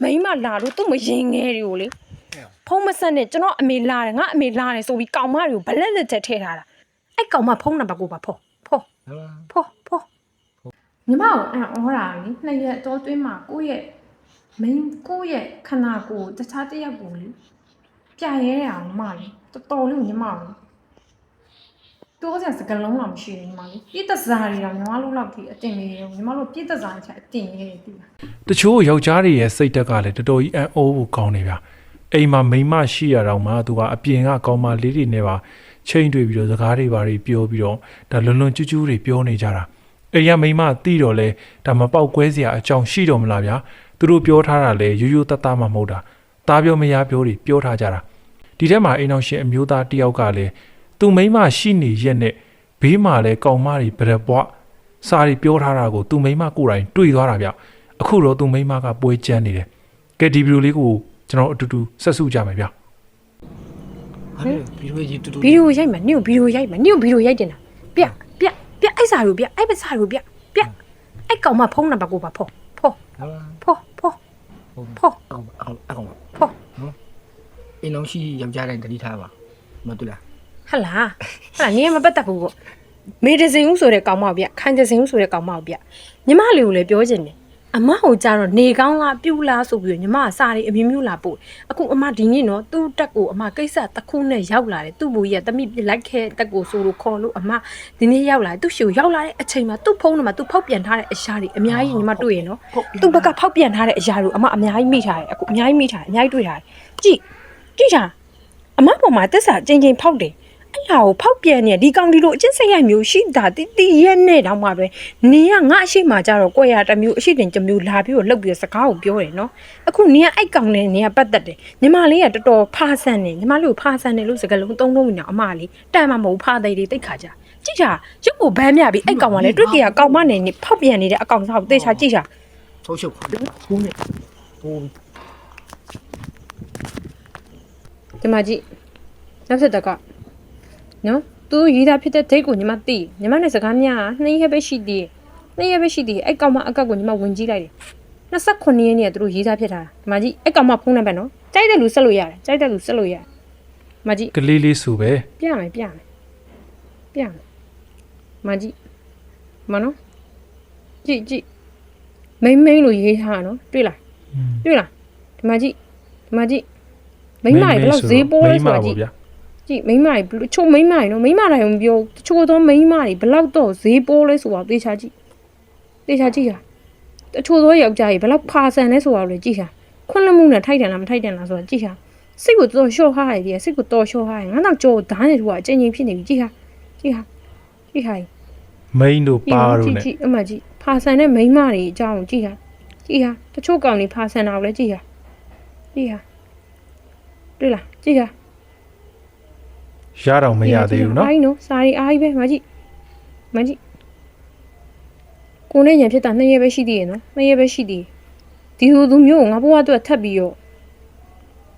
မိမလာလို့သူ့မရင်ငယ်တွေကိုလေဖုံးမဆက်နဲ့ကျွန်တော်အမေလာတယ်ငါအမေလာတယ်ဆိုပြီးကောင်မတွေကိုဘလက်လက်ချက်ထည့်ထားတာအဲ့ကောင်မဖုံးနံပါတ်ကိုပါဖော်ညီမကိုအံ့ဩတာလေနှစ်ရက်တော့တွင်းမှာကိုယ့်ရဲ့ခန္ဓာကိုယ်တခြားတစ်ယောက်ကိုလေပြရဲရအောင်ညီမလေတော်တော်လေးညီမကိုတိုးစရာစကလုံးတော့မရှိဘူးညီမလေးပြည့်တစားတွေတော့ညီမတို့လောက်ဒီအတင်နေရောညီမတို့ပြည့်တစားချက်အတင်နေတယ်ဒီလားတချို့ယောက်ျားတွေရဲ့စိတ်တက်ကလည်းတော်တော်ကြီးအံ့ဩဖို့ကောင်းနေဗျာအိမ်မှာမိန်းမရှိရတော့မှသူကအပြင်ကကောင်းမလေးတွေနဲ့ပါချိန်တွေ့ပြီးတော့စကားတွေပါတွေပြောပြီးတော့ဒါလွန်လွန်ကျူးကျူးတွေပြောနေကြတာအိမ်ကမိန်းမတီးတော့လဲဒါမပေါက်ကွဲစရာအကြောင်းရှိတော့မလားဗျာသူတို့ပြောထားတာလဲရိုးရိုးတသားမှမဟုတ်တာသားပြောမရပြောတွေပြောထားကြတာဒီထဲမှာအိမ်အောင်ရှင်အမျိုးသားတယောက်ကလည်းသူမိန်းမရှိနေရက်နဲ့ဘေးမှာလဲကောင်မတွေဗရက်ပွားစာတွေပြောထားတာကိုသူမိန်းမကိုယ်တိုင်တွေ့သွားတာဗျအခုတော့သူမိန်းမကပွဲကျန်းနေတယ်ကဲဒီဗီဒီယိုလေးကိုကျွန်တော်အတူတူဆက်စုကြမယ်ဗျဗီဒီယိုရေးတူတူဗီဒီယိုရိုက်မှာနင့်ကိုဗီဒီယိုရိုက်မှာနင့်ကိုဗီဒီယိုရိုက်တင်တာပြအဲ့စာကိုပြအဲ့ပစာကိုပြအဲ့ကောင်မဖုံးနံပါတ်ကိုပါဖော်အင်းလုံးရှိယောက်ျားတိုင်းတတိထားပါမတူလားဟလာနင်ကမပတ်သက်ဘူးပေါ့မေဒဇင်ဦးဆိုတဲ့ကောင်မကိုပြခိုင်ဒဇင်ဦးဆိုတဲ့ကောင်မကိုပြညီမလေးကိုလည်းပြောချင်တယ်အမဟိုကြတော့နေကောင်းလားပြူလားဆိုပြီးညီမကစာရီအမျိုးမျိုးလာပို့အခုအမဒီနေ့နော်သူ့တက်ကိုအမကိစ္စတစ်ခုနဲ့ရောက်လာတယ်သူ့ဘူကြီးကတမိပြလိုက်ခဲ့တက်ကိုဆိုလို့ခေါ်လို့အမဒီနေ့ရောက်လာတယ်သူ့ရှူရောက်လာတဲ့အချိန်မှာသူ့ဖုန်းနံပါတ်သူ့ဖောက်ပြန်ထားတဲ့အရာတွေအများကြီးညီမတွေ့ရနော်သူ့ဘက်ကဖောက်ပြန်ထားတဲ့အရာတွေအမအများကြီးမိထားတယ်အခုအများကြီးမိထားတယ်အများကြီးတွေ့ထားတယ်ကြည့်တာအမပေါ်မှာတက်စာချင်းဖောက်တယ်အဲ့ဟာကိုဖောက်ပြန်နေဒီကောင်ဒီလိုအချင်းစိတ်ရိုက်မျိုးရှိတာတီးရက်နဲ့တောင်မှပဲနင်ကငါအရှိမှကြတော့ကိုရတစ်မျိုးအရှိတင်တစ်မျိုးလာပြီးတော့လှုပ်ပြီးစကားကိုပြောတယ်နော်အခုနင်ကအဲ့ကောင်နဲ့နင်ကပတ်သက်တယ်ညီမလေးကတော်တော်ဖားဆန်နေညီမလေးကိုဖားဆန်နေလို့စကားလုံးသုံးလုံးနေအောင်အမလေးတန်မှမဟုတ်ဖားသိတိတ်ခါကြကြည့်ချာရုပ်ကိုဗန်းမြပြီးအဲ့ကောင်ကလည်းတွေ့ကြကောင်မနဲ့ဖောက်ပြန်နေတဲ့အကောင်စားကိုတေချာကြည့်ချာဆုံးရှုပ်ခိုးနေဟိုဒီမှာကြည့်နောက်ဆက်တကနော်သူရေးတာဖြစ်တဲ့ဒိတ်ကိုညီမသိညီမနဲ့စကားများနှစ်ရက်ပဲရှိသေးအဲ့ကောင်မအကောက်ကိုညီမဝင်ကြည့်လိုက်တယ်29ရက်နေ့ကသူတို့ရေးစားဖြစ်ထားတာဒီမှာကြည့်အဲ့ကောင်မဖုန်းနံပါတ်နော်ကြိုက်တဲ့လူဆက်လို့ရတယ်မကြည့်ကလေးလေးဆိုပဲပြမယ်မကြည့်မနော်ကြည့်မိမ့်လို့ရေးထားနော်တွေ့လားဒီမှာကြည့်မိမတွေဘယ်လောက်ဈေးပိုးလဲဆိုတာကြည့်မိမတွေချို့မိမတွေနော်မိမတိုင်းမပြောတချို့သောမိမတွေဘယ်လောက်တော့ဈေးပိုးလဲဆိုတာသေချာကြည့်ဟာတချို့သောယောက်ျားကြီးဘယ်လောက်ဖာဆန်လဲဆိုတာကိုကြည့်ဟာခွန်းလမှုနဲ့ထိုက်တယ်လားမထိုက်တယ်လားဆိုတာကြည့်ဟာစိတ်ကိုတော်လျှော့ထားရတယ်စိတ်ကိုတော်လျှော့ထားရငါတော့ကြောဓာတ်နဲ့သူကအကျဉ်းချင်းဖြစ်နေပြီကြည့်ဟာမိန်းတို့ပါတို့နဲ့ကြည့်အမကြည့်ဖာဆန်တဲ့မိမတွေအကြောင်းကြည့်ဟာတချို့ကောင်တွေဖာဆန်တာကိုလည်းကြည့်ဟာတွေ့လားကြည့်ဟာရတော့မရသေးဘူးနော်အားကြီးနော်စာရီအားကြီးပဲမကြည့်ကိုနဲ့ညံဖြစ်တာ2ရက်ပဲရှိသေးရဲ့နော်ဒီလိုသူမျိုးငါဘဝအတွက်ထပ်ပြီးတော့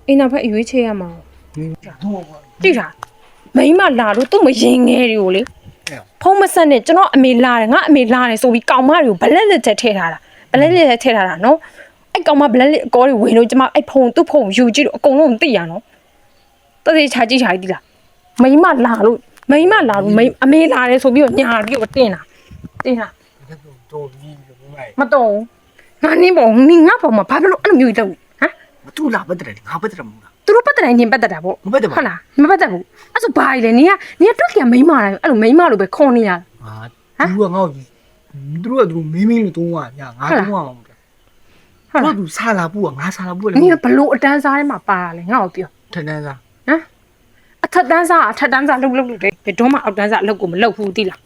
အိမ်နောက်ဖက်အရွေးချယ်ရမှာကြည့်တာမိမလာလို့သူ့မရင်ငယ်တွေကိုလေဖုံးမဆက်နဲ့ကျွန်တော်အမေလာတယ်ငါအမေလာတယ်ဆိုပြီးကောင်မတွေကိုဘလက်လက်ချက်ထည့်ထားတာနော်အဲ့ကောင်မဘလက်လက်အကောတွေဝင်လို့ကျမအဲ့သူ့ဖုန်းယူကြည့်လို့အကုန်လုံးမသိရနော်တသေးချာကြည့်ဒီလားမိမလာလို့အမေလာတယ်ဆိုပြီးတော့ညာပြီးတော့တင်တာတော်ပြီမတော်ငါနင်းပေါ်ငါပေါ်မှာဘာဖြစ်လို့အဲ့လိုမျိုးလုပ်ဟမ်မတူလားပတ်တယ်ငါပတ်တယ်မဟုတ်လားသူတို့ပတ်တယ်နင်ပတ်တာပေါ့ဟုတ်လားမပတ်ဘူးအဲ့ဆိုဘာလဲနင်ကတွက်ကြမိမလာအဲ့လိုမိမလိုပဲခေါ်နေရဟာသူကငါ့ကိုသူတို့မင်းလို့သုံးရညာငါသုံးရမှာမဟုတ်လားသူစားလာပူကငါစားလာပူလေနင်ကဘလို့အတန်းစားထဲမှာပါလာလဲငါ့ကိုပြောထက်တန်းစားအထက်တန်းစားလုပ်တယ်ဘယ်တော့မှအောက်တန်းစားအလုပ်ကိုမလုပ်ဘူးသိလား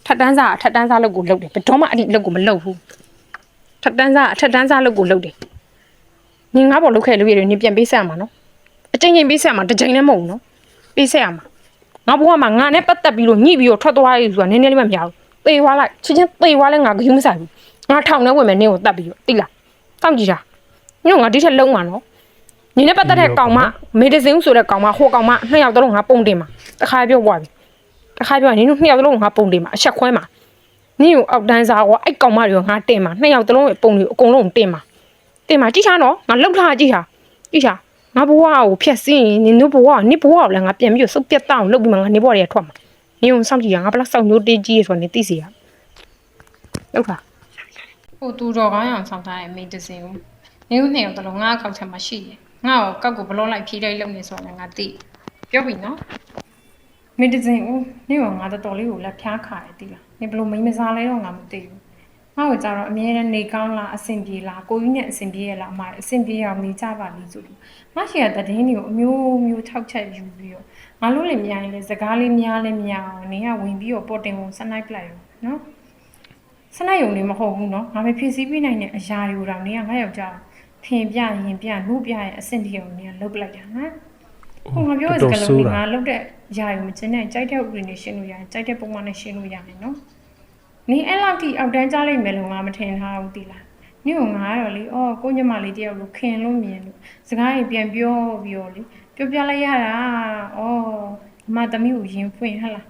ထက်တန်းစားလုပ်ကိုလုပ်တယ်ဘယ်တော့မှအဲ့ဒီအလုပ်ကိုမလုပ်ဘူးထက်တန်းစားလုပ်ကိုလုပ်တယ်နင်ငါ့ဘောလုပ်ခဲ့လို့ရတယ်နင်ပြန်ပေးဆက်ရမှာနော်အချိန်ပေးဆက်ရမှာတစ်ချိန်လည်းမဟုတ်ဘူးနော်ပေးဆက်ရမှာငါဘဝမှာငါနဲ့ပတ်သက်ပြီးလို့ညှိပြီးတော့ထွက်သွားရည်ဆိုတာနည်းနည်းလေးမှမရဘူးသေသွားလိုက်ချင်းသေသွားလဲငါဂယုမဆိုင်ဘူးငါထောင်ထဲဝင်မယ်နင်ကိုတတ်ပြီးတော့သိလားစောင့်ကြည့်တာနင်ကငါဒီထက်လုံးမှာနော်နင်နဲ့ပတ်သက်တဲ့ကောင်မမေဒဇင်ဆိုတဲ့ကောင်မဟိုကောင်မ2ယောက်တလုံးငါပုံတင်မှာတခါပြောပွားပြီနင်တို့2ယောက်တလုံးငါပုံတင်မှာအချက်ခွဲမှာနင်ကိုအောက်တန်းစားကအဲ့ကောင်မတွေကငါတင်မှာ2ယောက်တလုံးရဲ့ပုံတွေအကုန်လုံးတင်မှာ တင်မှာကြည့်ထားနော်ငါလှုပ်ထားကြည့်ထားငါဘဝကိုဖျက်ဆီးရင်နင်တို့ဘဝကိုလည်းငါပြန်ပြီးစုပ်ပြတ်တောင်းလှုပ်ပြီးမှငါနေဘဝတွေကထွက်မှာနင်ကိုစောင့်ကြည့်ရငါဘလောက်စောင့်ညိုးတေးကြီးရဆိုတော့နင်သိစီရလှုပ်ထားဟိုသူတော်ကောင်းအောင်ဆောင်ထားတဲ့မိတစင်ကိုနင်တို့နှစ်ယောက်တလုံးငါအကောက်ချက်မှာရှိတယ်ငါ့ကိုကောက်ကိုဘလောလိုက်ဖြီးလိုက်လုပ်နေဆိုတော့ငါသိပြောပြီနော်မိတစင်ဦးနင်ကငါတော်တော်လေးကိုလက်ဖျားခါတယ်သိလားနင်ဘလို့မိမစားလဲတော့ငါမသိဘူးငါ့ကိုကြတော့အမြဲတမ်းနေကောင်းလားအဆင်ပြေလားကိုကြီးနဲ့အဆင်ပြေရလားအမအဆင်ပြေအောင်နေကြပါလိမ့်ဆိုလို့ငါရှိရတဲ့တင်းတွေကိုအမျိုးထောက်ချက်ယူပြီးတော့ငါလို့လည်းများရင်လည်းစကားလေးများလည်းများအောင်နင်ကဝင်ပြီးတော့ပေါ်တင်ကိုစနိုက်ပလိုက်ရောနော်စနိုက်ယုံနေမဟုတ်ဘူးနော်ငါပဲဖြည့်ဆည်းပေးနိုင်တဲ့အရာတွေကိုတော့နင်ကငါယောက်ျားဖင်ပြရင်ပြနှုတ်ပြရဲ့အဆင့်တီကိုနင်ကလုတ်ပလိုက်တာဟမ်ဟိုငါပြောတဲ့စကားလုံးငါလုတ်တဲ့ຢာရုံမကျင်းနဲ့ကြိုက်တဲ့ဥပဒေနဲ့ရှင်းလို့ရတယ်ကြိုက်တဲ့ပုံမှန်နဲ့ရှင်းလို့ရတယ်နော်နင်အဲ့လောက်ထိအောက်တန်းကြားလိုက်မယ်လို့ငါမထင်ထားဘူးတိလားနင်ကငါကတော့လေအော်ကိုညမလေးတယောက်လို့ခင်လို့မြင်လို့စကားကြီးပြန်ပြောပြီးတော့လေပြောပြလိုက်ရတာအော်မသမီးကိုရင်ဖွင့်ဟလား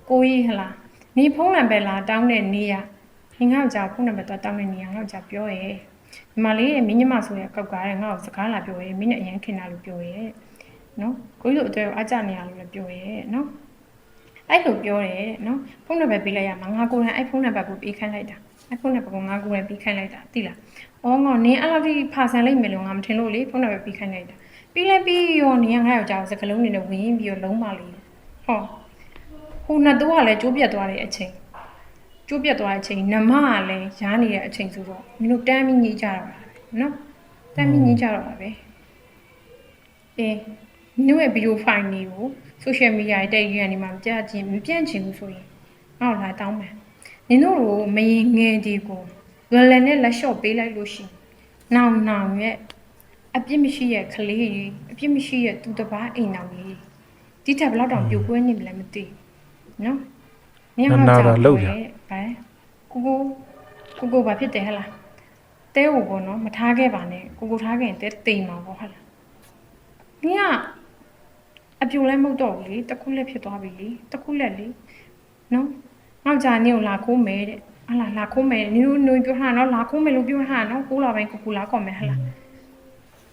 ကိုကြီးဟလားနင်ဖုန်းနံပါတ်လာတောင်းတဲ့နေရနင်ငါ့ကိုကြာဖုန်းနံပါတ်တောင်းတဲ့နေရငါ့ကိုကြာပြောရဲဒီမှာလေးမင်းညမဆိုရကောက်ကားတဲ့ငါ့ကိုစကားလာပြောရဲမင်းနဲ့အရင်ခင်တာလို့ပြောရဲနော်ကိုကြီးတို့အတွက်အားကြနေရလို့လည်းပြောရဲနော်အဲ့လိုပြောတယ်နော်ဖုန်းနံပါတ်ပေးလိုက်ရမှာငါကိုယ်တိုင်အဲ့ဖုန်းနံပါတ်ကိုပေးခိုင်းလိုက်တာအဲ့ဖုန်းနံပါတ်ကိုငါကိုယ်တိုင်ပေးခိုင်းလိုက်တာသိလားအော်ငါနင်းအဲ့လောက်ထိဖာဆန်လိုက်မယ်လို့ငါမထင်လို့လေဖုန်းနံပါတ်ပေးခိုင်းလိုက်တာပြီးလဲပြီးရောနင်းကငါ့ယောက်ျားကိုစကလုံးနေနဲ့ဝင်ပြီးတော့လုံးပါလေဟောဟိုနှစ်တော့ကလည်းကျိုးပြတ်သွားတဲ့အချိန်နမကလည်းရားနေတဲ့အချိန်ဆိုတော့မင်းတို့တန်းပြီးညှိကြတော့တာနော်တန်းပြီးညှိကြတော့တာပဲအေးနင်ရဲ့ဗီဒီယိုဖိုင်တွေကို social media ရဲ့တက်ရနေမှာမပြန့်ချင်ဘူးဆိုရင်ငါ့ကိုလာတောင်းမယ်နင်တို့ကိုမရင်ငယ်ဒီကိုလွယ်လည်နဲ့လက်လျှော့ပေးလိုက်လို့ရှိရင်နောင်ရဲ့အပြစ်မရှိရဲ့ကလေးကြီးအပြစ်မရှိရဲ့သူတစ်ပါးအိမ်တော်ကြီးဒီထက်ဘယ်တော့ပြိုကွဲနေမလဲမသိနော်နင်ကကြောက်တယ်ဟဲ့ကိုဘာဖြစ်တယ်ဟဲ့လားတဲကိုပေါ့နော်မထားခဲ့ပါနဲ့ကိုထားခဲ့ရင်တဲတိမ်မှာပေါ့ဟဲ့လားနင်ကအပြိုလဲမဟုတ်တော့ဘူးလေတခုလက်ဖြစ်သွားပြီလေတခုလက်လေနော်နောက်ကြနေကိုလာခိုးမယ်တဲ့ဟာလာခိုးမယ်နင်တို့ပြောထားနော်လာခိုးမယ်လို့ပြောထားနော်ကိုလာပိုင်းကိုလာခေါ်မယ်ဟဲ့လား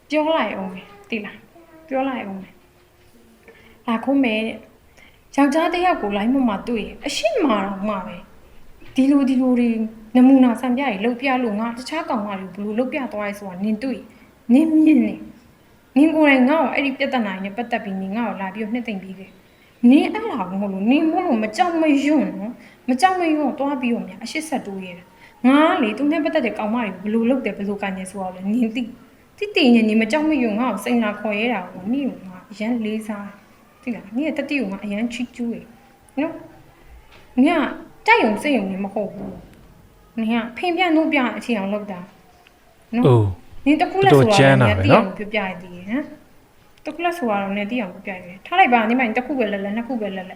ပြောလိုက်အောင်မယ်တိလားပြောလိုက်အောင်မယ်လာခိုးမယ်တဲ့ယောက်ျားတစ်ယောက်ကိုလိုက်မှတွေ့ရင်အရှိမာတော့မှပဲဒီလိုတွေနမူနာဆံပြရည်လှုပ်ပြလို့ငါတခြားကောင်မတွေဘလို့လှုပ်ပြသွားရဲဆိုတာနင်တွေ့နင်မြင်နေနင်ကိုယ်တိုင်ငါ့ကိုအဲ့ဒီပြဿနာနဲ့ပတ်သက်ပြီးနင်ငါ့ကိုလာပြီးနှစ်သိမ့်ပြီးခဲ့နင်အဲ့လာမဟုတ်လို့နင်မို့လို့မကြောက်မယွန်းနော်မကြောက်မယွန်းသွားပြီးတော့များအရှိဆက်တိုးရဲငါလေသူနဲ့ပတ်သက်တဲ့ကောင်မတွေဘလို့လုပ်တယ်ဘလို့ကန်နေဆိုတော့လေနင်တိနေနင်မကြောက်မယွန်းငါ့ကိုစိန်လာခေါ်ရဲတာကိုနင်ကငါအရန်လေးစားတိလားနင်ရဲ့တတိကိုငါအရန်ချီကျူးရနော်နင်ကတိုက်ရုံစိတ်ရုံနဲ့မဟုတ်ဘူးနင်ကဖင်ပြနှုတ်ပြအချီအောင်လုပ်တာနော်နင်တခုလက်ဆိုတော့နင်တိအောင်ပြပြရသေးဟမ်တခုလက်ဆိုတော့နင်တိအောင်ပြပြရထားလိုက်ပါနင်မတခုပဲလက်နှစ်ခုပဲလက်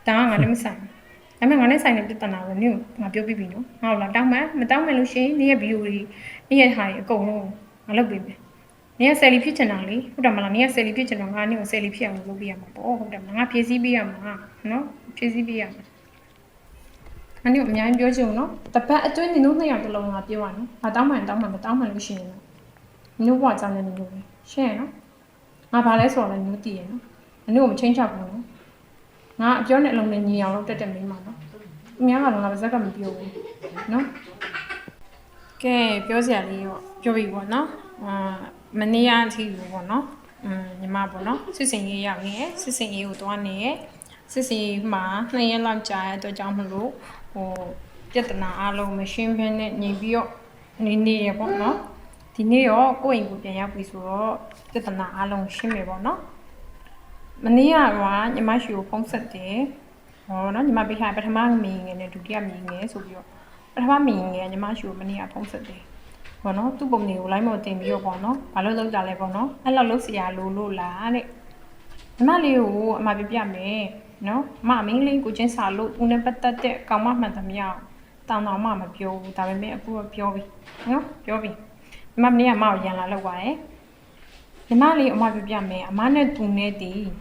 ဒါကငါလည်းမဆိုင်ဒါပေမဲ့ငါနဲ့ဆိုင်တဲ့ပြဿနာကိုနင်ငါပြောပြပြီနော်ငါ့ကိုလာတောင်းမတောင်းမယ်လို့ရှိရင်နင်ရဲ့ဗီဒီယိုတွေနင်ရဲ့ဟာတွေအကုန်လုံးငါလုပ်ပေးမယ်နင်ကဆယ်လီဖြစ်ချင်တာလေဟုတ်တယ်မလားနင်ကဆယ်လီဖြစ်ချင်တော့ငါနင်ကိုဆယ်လီဖြစ်အောင်လုပ်ပေးရမှာပေါ့ဟုတ်တယ်မလားငါဖြည့်ဆည်းပေးရမှာနော်ဖြည့်ဆည်းပေးရမှာအနည်းအများကြီးပြောချင်ဘူးနော်တပတ်အတွင်းနင်တို့နှစ်ယောက်တလုံးငါပြောရနော်ငါတောင်းမှမတောင်းမှလို့ရှိရင်နင်တို့ဘွားကြောင့်လည်းနင်တို့ရှင်းရနော်ငါဘာလဲဆိုတော့လည်းနင်တို့သိရနော်နင်တို့မချင်းချဘူးနော်ငါအပြောနဲ့အလုံးနဲ့ညီအောင်လုပ်တတ်တဲ့မိန်းမနော်အများကတော့ငါပါဇက်ကမပြောဘူးနော်ကဲပြောစရာလေးရောပြောပြီပေါ့နော်မနေ့ကအထိပေါ့နော်ညီမပေါ့နော်စစ်စင်ရေးရောက်နေရစစ်စင်ရေးကိုတွားနေရစစ်စင်ရေးမှာ2ရက်လောက်ကြာတဲ့အတွက်ကြောင့်မလို့ပြဿနာအလုံးမရှင်းဘဲနဲ့ညီပြီးတော့နေရပေါ့နော်ဒီနေ့ရောကိုယ့်အိမ်ကိုပြန်ရောက်ပြီဆိုတော့ပြဿနာအလုံးရှင်းမယ်ပေါ့နော်မနေ့ကတော့ညီမရှိကိုဖုန်းဆက်တယ်ဟောနော်ညီမပေးထားပထမမင်းငယ်နဲ့ဒုတိယမင်းငယ်ဆိုပြီးတော့ပထမမင်းငယ်ညီမရှိကိုမနေ့ကဖုန်းဆက်တယ်ဟောနော်သူ့ပုံတွေကို line မတင်ပြီးတော့ပေါ့နော်ဘာလို့လောက်ကြလဲပေါ့နော်အဲ့လောက်လုပ်စရာလို့လားတဲ့ညီမလေးကိုအမပြမယ်နော်အမင်းလေးကိုချင်းစာလို့ဦးနဲ့ပတ်သက်တဲ့ကောင်မမှန်သမျှတောင်းမပြောဘူးဒါပေမဲ့အခုတော့ပြောပြီနော်ပြောပြီညီမမနေ့ကမအောင်ရန်လာလောက်ပါရဲ့ညီမလေးအမပြမယ်အမနဲ့သူနဲ့တည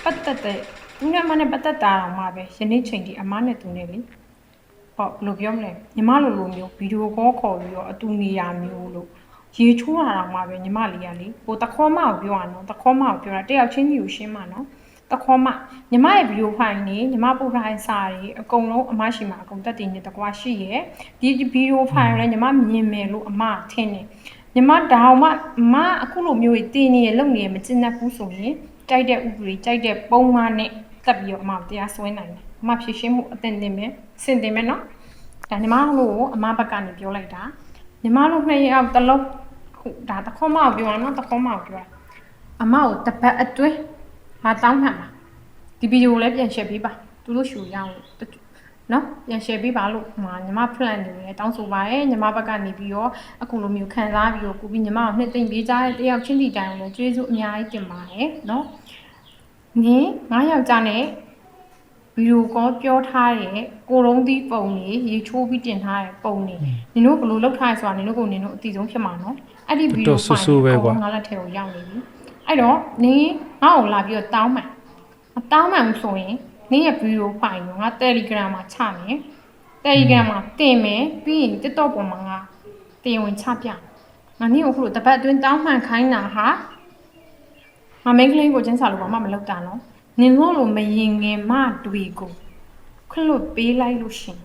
်ပတ်သက်တဲ့သူနဲ့အမနဲ့ပတ်သက်တာတော့မှပဲယနေ့ချိန်ဒီအမနဲ့သူနဲ့လေဟောဘယ်လိုပြောမလဲညီမလိုမျိုးဗီဒီယိုကောခေါ်ပြီးတော့အတူနေရမျိုးလို့ဟ ရေချိုးတာတော့မှာပဲညီမလေးကလေဟိုတခေါမကိုပြောရနော်တခေါမကိုပြောတာတယောက်ချင်းကြီးကိုရှင်းမှာနော်တခေါမညီမရဲ့ဗီဒီယိုဖိုင်နေညီမပို့ထားတဲ့စာတွေအကုန်လုံးအမရှိမှာအကုန်တက်တည်နေတကွာရှိရဲ့ဒီဗီဒီယိုဖိုင်ကိုလည်းညီမမြင်မယ်လို့အမထင်တယ်ညီမဒါမှမအခုလိုမျိုးတင်နေရလုံနေရမကျင်တတ်ဘူးဆိုရင်ကြိုက်တဲ့ဥပဒေကြိုက်တဲ့ပုံမှန်နဲ့တက်ပြီးတော့အမတရားစွဲနိုင်တယ်အမဖြည့်ရှင်းမှုအတင်တင်ပဲစင်တင်ပဲနော်ဒါညီမတို့အမဘက်ကနေပြောလိုက်တာညီမတို့နှစ်ယောက်တလုံးဒါတခေါမကိုပြောရနော်တခေါမကိုပြောအမကိုတပတ်အတွင်းမတောင်းမှန်ပါဒီဗီဒီယိုလည်းပြန်ရှယ်ပေးပါသူတို့ရှူရအောင်နော်ပြန်ရှယ်ပေးပါလို့ညီမ plan နေတယ်တောင်းဆိုပါရဲ့ညီမဘက်ကနေပြီးတော့အခုလိုမျိုးခံစားပြီးတော့ကိုပြီးညီမကိုနှစ်သိမ့်ပေးကြတဲ့တယောက်ချင်းစီတိုင်းလည်းကျေးဇူးအများကြီးတင်ပါတယ်နော်နင်း9ယောက်ကြာနဲ့ဗီဒီယိုကောပြောထားတဲ့ကိုရုံးသီးပုံတွေရေချိုးပြီးတင်ထားတဲ့ပုံတွေနင်တို့ဘယ်လိုလုပ်ထားလဲဆိုတာနင်တို့အတိဆုံးဖြစ်မှာနော်အဲ့ဒီဗီဒီယိုဖိုင်ကိုငါလက်ထဲကိုရောက်နေပြီအဲ့တော့နင်းငါ့ကိုလာပြီးတော့တောင်းမှန်မတောင်းမှန်ဘူးဆိုရင်နင်းရဲ့ဗီဒီယိုဖိုင်ကိုငါ Telegram မှာချမယ် Telegram မှာတင်မယ်ပြီးရင် TikTok ပေါ်မှာငါတင်ဝင်ချပြငါနင်းကိုခုလိုတပတ်အတွင်းတောင်းမှန်ခိုင်းတာဟာငါမိန်းကလေးကိုချင်းစာလို့ဘာမှမလုပ်တာနော်နင်တို့လိုမရင်ငယ်မတွေကိုခလွတ်ပေးလိုက်လို့ရှင်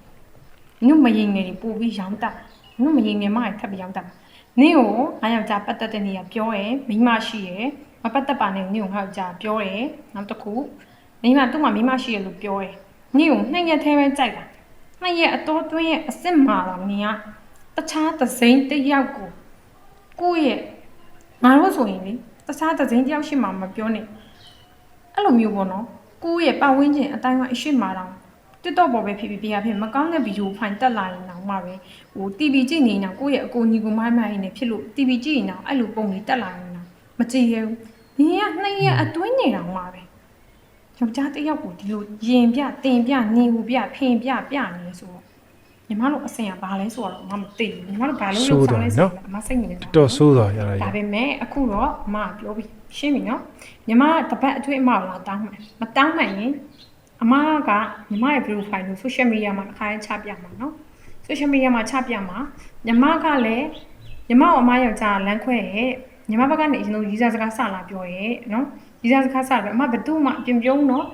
နင်မရင်ငယ်တွေပို့ပြီးရောင်းတတ်နင်မရင်ငယ်မတွေထပ်ပြီးရောင်းတတ်နင်ကိုငါယောက်ျားပတ်သက်တဲ့နေရာပြောရဲမိန်းမရှိရဲမပတ်သက်ပါနဲ့နင်ကိုငါယောက်ျားပြောရဲနောက်တစ်ခုမိန်းမသူ့မှာမိန်းမရှိရဲလို့ပြောရဲနင်ကိုနှိမ့်ရက်သေးပဲကြိုက်တာနှိမ့်ရက်အတော်တွင်းရဲ့အစ်စ်မာတာနင်ကတခြားသစိမ်းတစ်ယောက်ကိုယ့်ရဲ့ငါတို့ဆိုရင်လေတခြားသစိမ်းတစ်ယောက်ရှိမှမပြောနဲ့အဲ့လိုမျိုးပေါ့နော်ကိုယ့်ရဲ့ပတ်ဝန်းကျင်အတိုင်းအရှိမာတော့TikTok ပေါ်ပဲဖြစ်ဖြစ်ပြမကောင်းတဲ့ဗီဒီယိုဖိုင်တက်လာရင်တော့မှပဲဟို TV ကြည့်နေရင်ကိုယ့်ရဲ့အကိုညီကိုမိုင်းမိုင်းနေဖြစ်လို့ TV ကြည့်ရင်တော့အဲ့လိုပုံတွေတက်လာရင်တော့မကြည့်ရဘူးနင်ကနှစ်ရက်အတွင်းနေတော့မှပဲယောက်ျားတစ်ယောက်ကိုဒီလိုရင်ပြတင်ပြနေဘူးပြဖင်ပြနေဆိုတော့ညီမတို့အစင်ကဘာလဲဆိုတော့မသိဘူးညီမတို့ဘာလို့လုပ်ဆောင်လဲဆိုတော့အမစိတ်နေတယ်တော်ဆိုးသွားရတာဒါပေမဲ့အခုတော့အမပြောပြီးရှင်းပြီနော်ညီမတပတ်အတွင်းအမလာတောင်းမှမတောင်းမှရင်အမကညီမရဲ့ video file ကို social media မှာတစ်ခါချပြမှာနော် social media မှာချပြမှာညီမကလည်းညီမအမယောက်ျားလမ်းခွဲရဲ့ညီမဘက်ကနေအရင်ဆုံးရီးစားစကားစလာပြောရဲ့နော်ရီးစားစကားစလာပြောအမဘယ်သူမှအပြင်ပြုံးနော်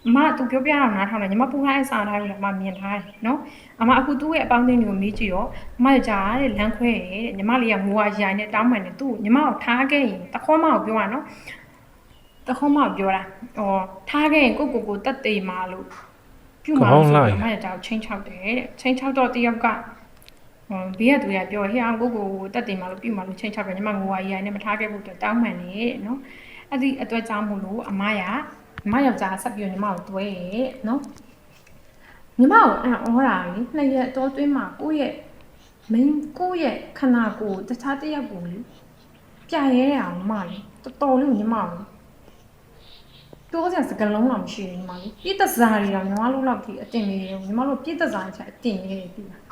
အမသူပြောပြအောင်နားထောင်တယ်ညီမပူထားတဲ့စာထားလို့လည်းအမမြင်ထားတယ်နော်အမအခုသူ့ရဲ့အပေါင်းအသင်းတွေကိုမေးကြည့်တော့အမယောက်ျားတဲ့လမ်းခွဲရဲ့ညီမလေးကငိုရရိုင်နဲ့တောင်းပန်တယ်သူ့ညီမကိုထားခဲ့ရင်တခေါမကိုပြောရနော်တခေါမပြောတာထားခဲ့ရင်ကိုတက်တေးမှာလို့ပြုမှာဆိုတော့အမယောက်ျားကိုချင်းချောက်တယ်တဲ့ချင်းချောက်တော့တယောက်ကဘေးကသူကပြောဟဲ့အောင်ကိုတက်တေးမှာလို့ပြုမှာလို့ချင်းချောက်တယ်ညီမငိုရရိုင်နဲ့မထားခဲ့ဘူးတော့တောင်းပန်နေတဲ့နော်အဲ့ဒီအတွက်ကြောင့်မို့လို့အမယောက်ျားဆက်ပြီးညီမကိုတွဲရဲ့နော်ညီမကိုအော်တာလေနှစ်ရက်တော့တွင်းမှာကိုယ့်ရဲ့ခန္ဓာကိုယ်တခြားတစ်ယောက်ကိုလေပြရဲအောင်ညီမလေတော်လေးညီမကိုတိုးစရာစကလုံးတော့မရှိဘူးညီမလေပြည့်တစားတွေတော့ညီမတို့လောက်ကြီးအတင်နေတယ်ညီမတို့ပြည့်တစားတွေအတင်ရဲပြီလာ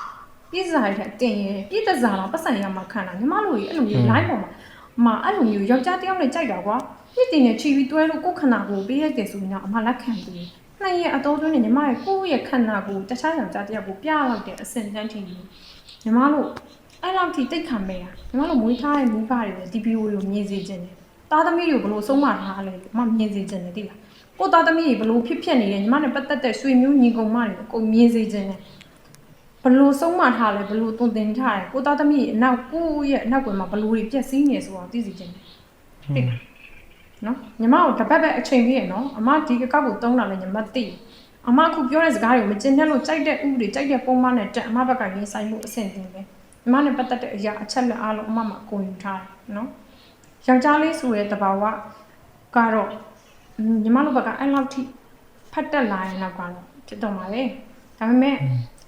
းပြည့်တစားတွေအတင်ရဲပြည့်တစားတော့ပတ်စံရမှာခံတာညီမတို့ကြီးအဲ့လိုမျိုး line ပေါ်မှာအဲ့လိုမျိုးယောက်ျားတစ်ယောက်နဲ့ကြိုက်တာကွာပြည့်တင်နဲ့ချီပြီးတွဲလို့ကိုယ်ခန္ဓာကိုယ်ပေးရတယ်ဆိုရင်တော့အမလက်ခံပြီးနှစ်ရက်အတော်တွင်းနေညီမရဲ့ကိုယ့်ရဲ့ခန္ဓာကိုယ်တခြားယောက်ျားတစ်ယောက်ကိုပြလောက်တဲ့အဆင့်တန်းထင်ပြီးညီမတို့အဲ့လောက်ထိတိတ်ခံမဲ့တာညီမတို့မွေးထားတဲ့မူးဖတွေဒီဗီဒီယိုတွေကိုမြင်စေခြင်းတယ်သားသမီးတွေကိုဘလို့ဆုံးမထားလဲလို့အမမြင်စေခြင်းတယ်တိလားကိုသားသမီးတွေဘလို့ဖြစ်နေတယ်ညီမနဲ့ပတ်သက်တဲ့ဆွေမျိုးညီကောင်မတွေအကုန်မြင်စေခြင်းတယ်ဘလို့ဆုံးမထားလဲဘလို့တုံတင်ထားတယ်ကိုသားသမီးအနောက်ကိုရဲ့အနောက်ကွယ်မှာဘလို့တွေပြက်စီးနေဆိုတော့သိစေခြင်းတယ်တိလားနော်ညီမတို့တပတ်ပဲအချိန်ပြည့်ရနော်အမဒီအကောက်ကိုတုံးတာလဲညီမသိအမအခုပြောတဲ့စကားတွေကိုမကျင်တဲ့လို့ကြိုက်တဲ့ဥပဒေကြိုက်တဲ့ပုံမှန်နဲ့တက်အမဘက်ကရင်းဆိုင်မှုအဆင့်တင်ပဲညီမနဲ့ပတ်သက်တဲ့အရာအချက်လက်အားလုံးအမမှာကိုယူထားတယ်နော်ယောက်ျားလေးဆိုတဲ့တဘာဝကတော့ညီမတို့ဘက်ကအဲ့လောက်ထိဖတ်တက်လာရင်တော့ကတော့ဖြစ်တော့မှာလေဒါပေမဲ့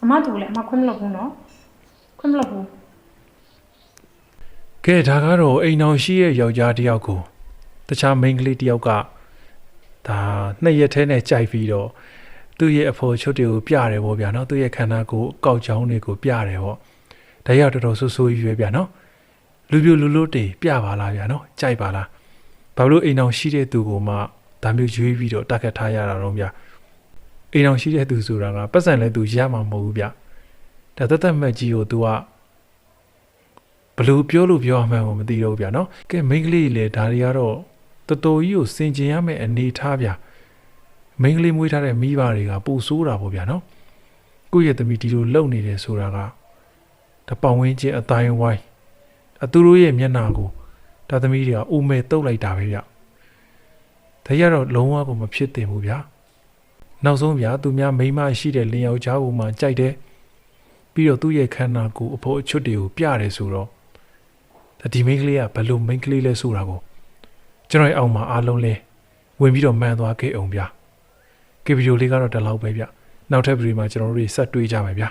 အမတို့လည်းအမခွင့်မလုပ်ဘူးနော်ခွင့်မလုပ်ဘူးကဲဒါကတော့အိမ်အောင်ရှိရဲ့ယောက်ျားတစ်ယောက်ကိုတခြားမိန်းကလေးတစ်ယောက်ကဒါနှစ်ရက်ထဲနဲ့ကြိုက်ပြီးတော့သူ့ရဲ့အဖေချွတ်တွေကိုပြတယ်ပေါ့ဗျာနော်သူ့ရဲ့ခန္ဓာကိုယ်ကောက်ချောင်းတွေကိုပြတယ်ပေါ့ဒါရောက်တော်တော်ဆိုးရွေးဗျာနော်လူပြိုလူလို့တေပြပါလားဗျာနော်ကြိုက်ပါလားဘာလို့အိမ်အောင်ရှိတဲ့သူကိုမှဒါမျိုးရွေးပြီးတော့တက်ခတ်ထားရတာတော့ဗျာအိမ်အောင်ရှိတဲ့သူဆိုတာကပတ်စံလဲသူရမှာမဟုတ်ဘူးဗျာဒါသက်သက်မဲ့ကြီးကို तू က ဘလို့ပြောလို့ပြောမှန်းကိုမသိတော့ဘူးဗျာနော်ကဲမိန်းကလေးလေဒါတွေကတော့တော်တော်ကြီးကိုစင်ကျင်ရမယ့်အနေထားဗျာမိန်းကလေးမွေးထားတဲ့မိဘတွေကပူဆိုးတာပေါ့ဗျာနော်ကိုယ့်ရဲ့သမီးဒီလိုလုံနေတယ်ဆိုတာကတပောင်ဝင်းချင်းအတိုင်းဝိုင်းသူတို့ရဲ့မျက်နှာကိုဒါသမီးတွေကအိုမဲတုတ်လိုက်တာပဲဗျဒါရတော့လုံးဝကိုမဖြစ်သင့်ဘူးဗျာနောက်ဆုံးဗျာသူများမိန်းမရှိတဲ့လင်ယောက်ျားကိုမှကြိုက်တယ်ပြီးတော့သူ့ရဲ့ခန္ဓာကိုယ်အဖို့အချွတ်တွေကိုပြတယ်ဆိုတော့ဒီမိန်းကလေးကဘယ်လိုမိန်းကလေးလဲဆိုတာကိုကျွန်တော်ရဲ့အောက်မှာအားလုံးလဲဝင်ပြီးတော့မှန်သွားခဲ့အောင်ဗျာကဗီဒီယိုလေးကတော့ဒီလောက်ပဲဗျနောက်ထပ်ဗီဒီယိုမှာကျွန်တော်တို့ဆက်တွေ့ကြမယ်ဗျာ